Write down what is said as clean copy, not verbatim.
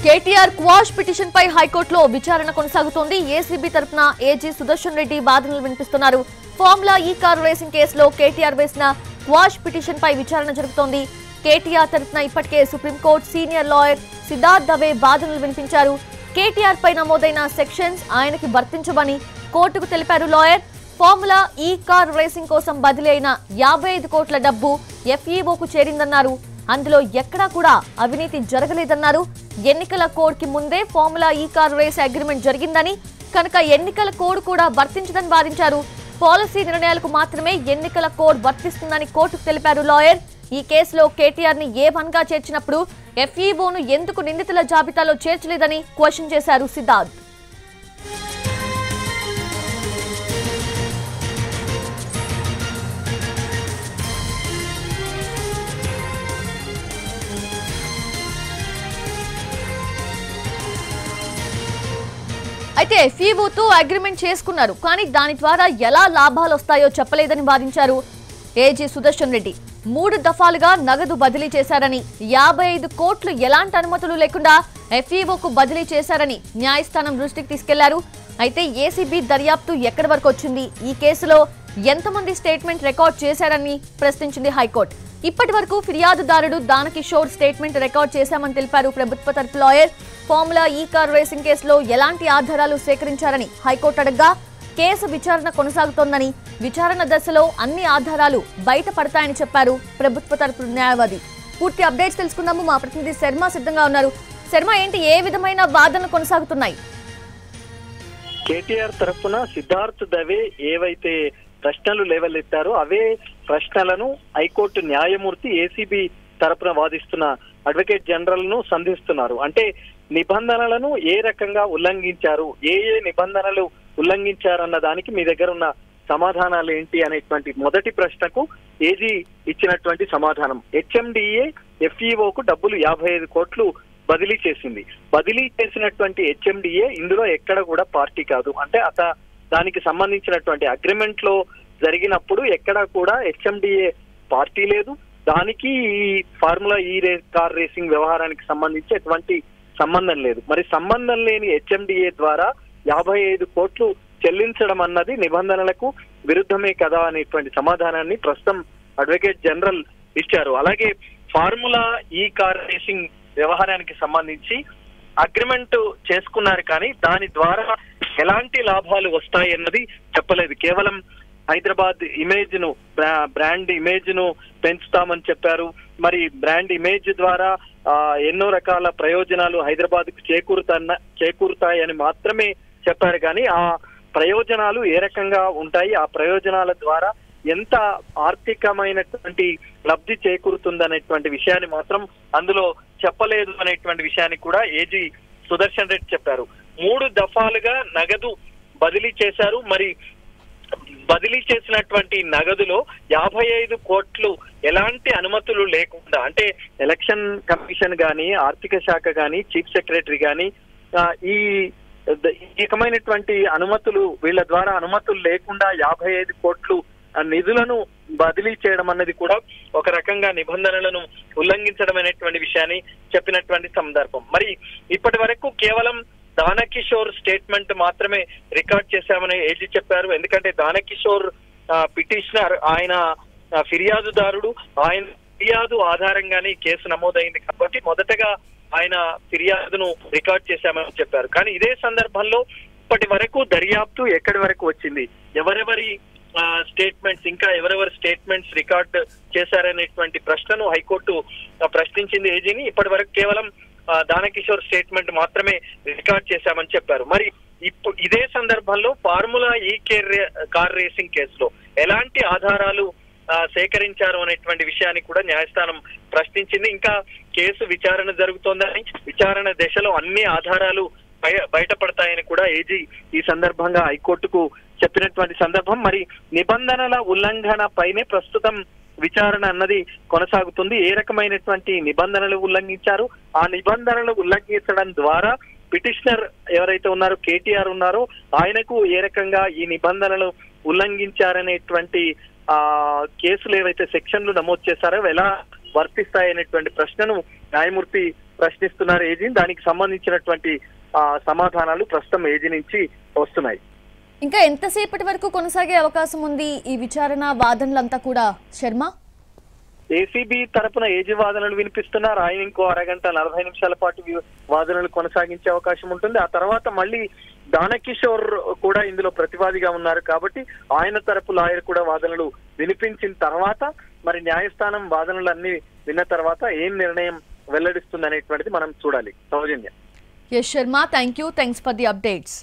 KTR quash petition పై హైకోర్టులో విచారణ కొనసాగుతోంది. ఏసీబీ తరపున ఏజీ సుదర్శన్ రెడ్డి వాదనలు వినిపిస్తున్నారు. ఫార్ములా ఈ కారు రేసింగ్ కేసులో కేటీఆర్ వేసిన క్వాష్ పిటిషన్ పై విచారణ జరుగుతోంది. కేటీఆర్ తరపున ఇప్పటికే supreme court senior lawyer Siddharth Dave వాదనలు వినిపించారు. కేటీఆర్ పై నమోదైన సెక్షన్స్ ఆయనకి వర్తించవని కోర్టుకు తెలిపారు లాయర్. ఫార్ములా ఈ కార్ రేసింగ్ కోసం బదిలీ అయిన 55 కోట్ల డబ్బు ఎఫ్ఈఓకు చేరిందన్నారు. అందులో ఎక్కడా కూడా అవినీతి జరగలేదన్నారు. ఎన్నికల కోడ్ కి ముందే ఫార్ములా ఈ కార్ రేస్ అగ్రిమెంట్ జరిగిందని, కనుక ఎన్నికల కోడ్ కూడా వర్తించదని వాదించారు. పాలసీ నిర్ణయాలకు మాత్రమే ఎన్నికల కోడ్ వర్తిస్తుందని కోర్టుకు తెలిపారు లాయర్. ఈ కేసులో కేటీఆర్ ని A1 గా చేర్చినప్పుడు ఎఫ్ఈఓను ఎందుకు నిందితుల జాబితాలో చేర్చలేదని క్వశ్చన్ చేశారు సిద్ధార్థ్. అయితే ఎఫ్ఈఓతో అగ్రిమెంట్ చేసుకున్నారు, కానీ దాని ద్వారా ఎలా లాభాలు వస్తాయో చెప్పలేదని వాదించారు ఏజీ సుదర్శన్ రెడ్డి. 3 దఫాలుగా నగదు బదిలీ చేశారని, 55 కోట్లు ఎలాంటి అనుమతులు లేకుండా ఎఫ్ఈఓకు బదిలీ చేశారని న్యాయస్థానం దృష్టికి తీసుకెళ్లారు. అయితే ఏసీబీ దర్యాప్తు ఎక్కడి వరకు వచ్చింది, ఈ కేసులో ఎంతమంది స్టేట్మెంట్ రికార్డ్ చేశారని ప్రశ్నించింది హైకోర్టు. ఇప్పటి వరకు ఫిర్యాదుదారుడు దానకిషోర్ స్టేట్మెంట్ రికార్డ్ చేశామని తెలిపారు ప్రభుత్వ తరపు లాయర్. ఫార్ములా ఈ కార్ రేసింగ్ కేసులో ఎలాంటి ఆధారాలు సేకరించారని హైకోర్టు అడగ్గా కేసు విచారణ కొనసాగుతోందని, విచారణ దశలో అన్ని ఆధారాలు బయటపడతాయని చెప్పారు ప్రభుత్వ తరపు న్యాయవాది. పూర్తి అప్డేట్స్ తెలుసుకుందాము. మా ప్రతినిధి శర్మ సిద్ధంగా ఉన్నారు. శర్మ, ఏంటి ఏ విధమైన వాదనలు కొనసాగుతున్నాయి? కేటీఆర్ తరఫున సిద్ధార్థ్ దవే ఏవైతే ప్రశ్నలు లేవలెత్తారో అవే ప్రశ్నలను హైకోర్టు న్యాయమూర్తి ఏసీబీ తరపున వాదిస్తున్న అడ్వకేట్ జనరల్ ను సంధిస్తున్నారు. అంటే నిబంధనలను ఏ రకంగా ఉల్లంఘించారు, ఏ నిబంధనలు ఉల్లంఘించారన్న దానికి మీ దగ్గర ఉన్న సమాధానాలు ఏంటి అనేటువంటి మొదటి ప్రశ్నకు ఏజీ ఇచ్చినటువంటి సమాధానం, హెచ్ఎండిఏ ఎఫ్ఈఓకు డబ్బులు 55 కోట్లు బదిలీ చేసింది. బదిలీ చేసినటువంటి హెచ్ఎండిఏ ఇందులో ఎక్కడ కూడా పార్టీ కాదు. అంటే దానికి సంబంధించినటువంటి అగ్రిమెంట్ లో జరిగినప్పుడు ఎక్కడ కూడా హెచ్ఎండిఏ పార్టీ లేదు. దానికి ఈ ఫార్ములా ఈ కార్ రేసింగ్ వ్యవహారానికి సంబంధించి ఎటువంటి సంబంధం లేదు. మరి సంబంధం లేని హెచ్ఎండిఏ ద్వారా 55 కోట్లు చెల్లించడం అన్నది నిబంధనలకు విరుద్ధమే కదా అనేటువంటి సమాధానాన్ని ప్రస్తుతం అడ్వకేట్ జనరల్ ఇచ్చారు. అలాగే ఫార్ములా ఈ కార్ రేసింగ్ వ్యవహారానికి సంబంధించి అగ్రిమెంట్ చేసుకున్నారు, కానీ దాని ద్వారా ఎలాంటి లాభాలు వస్తాయి అన్నది చెప్పలేదు. కేవలం హైదరాబాద్ ఇమేజ్ ను, బ్రాండ్ ఇమేజ్ ను పెంచుతామని చెప్పారు. మరి బ్రాండ్ ఇమేజ్ ద్వారా ఎన్నో రకాల ప్రయోజనాలు హైదరాబాద్ కు చేకూరుతాయని మాత్రమే చెప్పారు. కానీ ఆ ప్రయోజనాలు ఏ రకంగా ఉంటాయి, ఆ ప్రయోజనాల ద్వారా ఎంత ఆర్థికమైనటువంటి లబ్ధి చేకూరుతుందనేటువంటి విషయాన్ని మాత్రం అందులో చెప్పలేదు అనేటువంటి విషయాన్ని కూడా ఏజీ సుదర్శన్ రెడ్డి చెప్పారు. 3 దఫాలుగా నగదు బదిలీ చేశారు. మరి బదిలీ చేసినటువంటి నగదులో 55 కోట్లు ఎలాంటి అనుమతులు లేకుండా, అంటే ఎలక్షన్ కమిషన్ గాని, ఆర్థిక శాఖ గాని, చీఫ్ సెక్రటరీ గాని ఈ రకమైనటువంటి అనుమతులు, వీళ్ళ ద్వారా అనుమతులు లేకుండా 55 కోట్లు నిధులను బదిలీ చేయడం అన్నది కూడా ఒక రకంగా నిబంధనలను ఉల్లంఘించడం అనేటువంటి విషయాన్ని చెప్పినటువంటి సందర్భం. మరి ఇప్పటి వరకు కేవలం దానకిషోర్ స్టేట్మెంట్ మాత్రమే రికార్డ్ చేశామని ఏజీ చెప్పారు. ఎందుకంటే దానకిషోర్ పిటిషనర్, ఆయన ఫిర్యాదుదారుడు, ఆయన ఫిర్యాదు ఆధారంగానే కేసు నమోదైంది కాబట్టి మొదటగా ఆయన ఫిర్యాదును రికార్డ్ చేశామని చెప్పారు. కానీ ఇదే సందర్భంలో ఇప్పటి వరకు దర్యాప్తు ఎక్కడి వరకు వచ్చింది, ఎవరెవరి స్టేట్మెంట్స్, ఇంకా ఎవరెవరి స్టేట్మెంట్స్ రికార్డ్ చేశారనేటువంటి ప్రశ్నను హైకోర్టు ప్రశ్నించింది ఏజీని. ఇప్పటి వరకు కేవలం దానకిషోర్ స్టేట్మెంట్ మాత్రమే రికార్డ్ చేశామని చెప్పారు. మరి ఇదే సందర్భంలో ఫార్ములా ఈ కార్ రేసింగ్ కేసులో ఎలాంటి ఆధారాలు సేకరించారు అనేటువంటి విషయాన్ని కూడా న్యాయస్థానం ప్రశ్నించింది. ఇంకా కేసు విచారణ జరుగుతోందని, విచారణ దశలో అన్ని ఆధారాలు బయటపడతాయని కూడా ఏజీ ఈ సందర్భంగా హైకోర్టుకు చెప్పినటువంటి సందర్భం. మరి నిబంధనల ఉల్లంఘన పైనే ప్రస్తుతం విచారణ అన్నది కొనసాగుతుంది. ఏ రకమైనటువంటి నిబంధనలు ఉల్లంఘించారు, ఆ నిబంధనలు ఉల్లంఘించడం ద్వారా పిటిషనర్ ఎవరైతే ఉన్నారో, కేటీఆర్ ఉన్నారో, ఆయనకు ఏ రకంగా ఈ నిబంధనలు ఉల్లంఘించారనేటువంటి కేసులు ఏవైతే సెక్షన్లు నమోదు చేశారో ఎలా వర్తిస్తాయనేటువంటి ప్రశ్నను న్యాయమూర్తి ప్రశ్నిస్తున్నారు ఏజీ. దానికి సంబంధించినటువంటి సమాధానాలు ప్రస్తుతం ఏజీ నుంచి వస్తున్నాయి. ఇంకా ఎంతసేపటి వరకు కొనసాగే అవకాశం ఉంది ఈ విచారణ వాదనలంతా కూడా శర్మ? ఏసీబీ తరపున ఏజీ వాదనలు వినిపిస్తున్నారు. ఆయన ఇంకో అరగంట 40 నిమిషాల పాటు వాదనలు కొనసాగించే అవకాశం ఉంటుంది. ఆ తర్వాత మళ్ళీ దానకిషోర్ కూడా ఇందులో ప్రతివాదిగా ఉన్నారు కాబట్టి ఆయన తరపు లాయర్ కూడా వాదనలు వినిపించిన తర్వాత మరి న్యాయస్థానం వాదనలు అన్ని విన్న తర్వాత ఏం నిర్ణయం వెల్లడిస్తుంది అనేటువంటిది మనం చూడాలి. Soujanya. S Sharma, thanks for the updates.